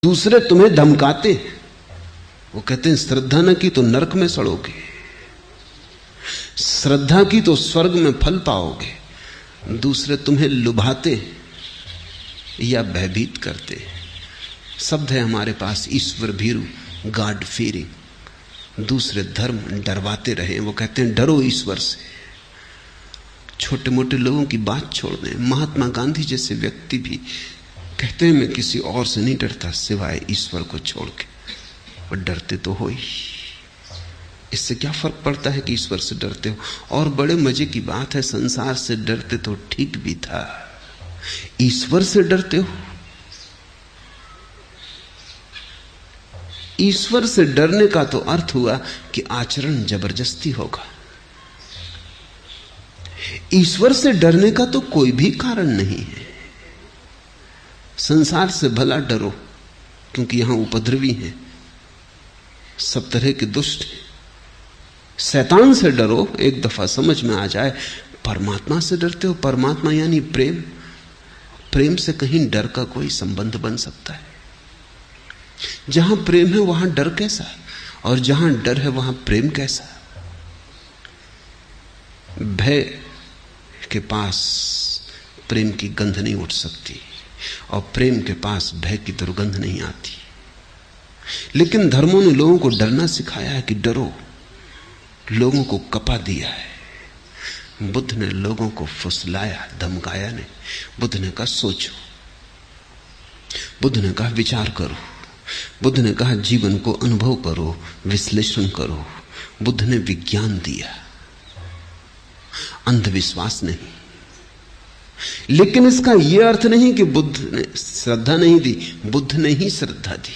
दूसरे तुम्हें धमकाते, वो कहते हैं श्रद्धा न की तो नरक में सड़ोगे, श्रद्धा की तो स्वर्ग में फल पाओगे। दूसरे तुम्हें लुभाते या भयभीत करते। शब्द है हमारे पास ईश्वर भीरु, गॉड फीयरिंग। दूसरे धर्म डरवाते रहे, वो कहते हैं डरो ईश्वर से। छोटे मोटे लोगों की बात छोड़ दें, महात्मा गांधी जैसे व्यक्ति भी कहते हैं मैं किसी और से नहीं डरता सिवाय ईश्वर को छोड़ के। और डरते तो हो ही, इससे क्या फर्क पड़ता है कि ईश्वर से डरते हो। और बड़े मजे की बात है, संसार से डरते तो ठीक भी था, ईश्वर से डरते हो। ईश्वर से डरने का तो अर्थ हुआ कि आचरण जबरदस्ती होगा। ईश्वर से डरने का तो कोई भी कारण नहीं है। संसार से भला डरो, क्योंकि यहां उपद्रवी हैं, सब तरह के दुष्ट हैं। शैतान से डरो, एक दफा समझ में आ जाए। परमात्मा से डरते हो, परमात्मा यानी प्रेम। प्रेम से कहीं डर का कोई संबंध बन सकता है? जहां प्रेम है वहां डर कैसा, और जहां डर है वहां प्रेम कैसा? भय के पास प्रेम की गंध नहीं उठ सकती, और प्रेम के पास भय की दुर्गंध नहीं आती। लेकिन धर्मों ने लोगों को डरना सिखाया है कि डरो, लोगों को कपा दिया है। बुद्ध ने लोगों को फुसलाया, धमकाया नहीं। बुद्ध ने कहा सोचो, बुद्ध ने कहा विचार करो, बुद्ध ने कहा जीवन को अनुभव करो, विश्लेषण करो। बुद्ध ने विज्ञान दिया, अंधविश्वास नहीं। लेकिन इसका यह अर्थ नहीं कि बुद्ध ने श्रद्धा नहीं दी, बुद्ध ने ही श्रद्धा दी।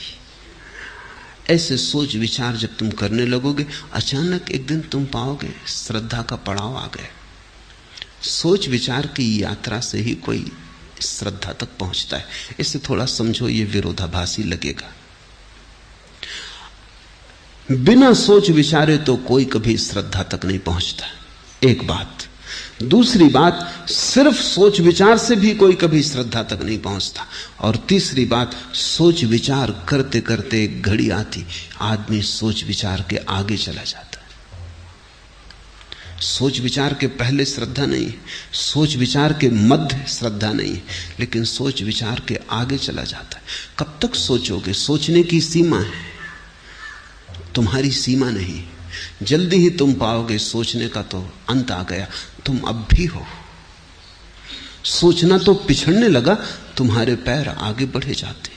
ऐसे सोच विचार जब तुम करने लगोगे, अचानक एक दिन तुम पाओगे श्रद्धा का पड़ाव आ गया। सोच विचार की यात्रा से ही कोई श्रद्धा तक पहुंचता है। इसे थोड़ा समझो, ये विरोधाभासी लगेगा। बिना सोच विचारे तो कोई कभी श्रद्धा तक नहीं पहुंचता, एक बात। दूसरी बात, सिर्फ सोच विचार से भी कोई कभी श्रद्धा तक नहीं पहुंचता। और तीसरी बात, सोच विचार करते करते एक घड़ी आती, आदमी सोच विचार के आगे चला जाता है। सोच विचार के पहले श्रद्धा नहीं है, सोच विचार के मध्य श्रद्धा नहीं है, लेकिन सोच विचार के आगे चला जाता है। कब तक सोचोगे? सोचने की सीमा है, तुम्हारी सीमा नहीं। जल्दी ही तुम पाओगे सोचने का तो अंत आ गया, तुम अब भी हो। सोचना तो पिछड़ने लगा, तुम्हारे पैर आगे बढ़े जाते।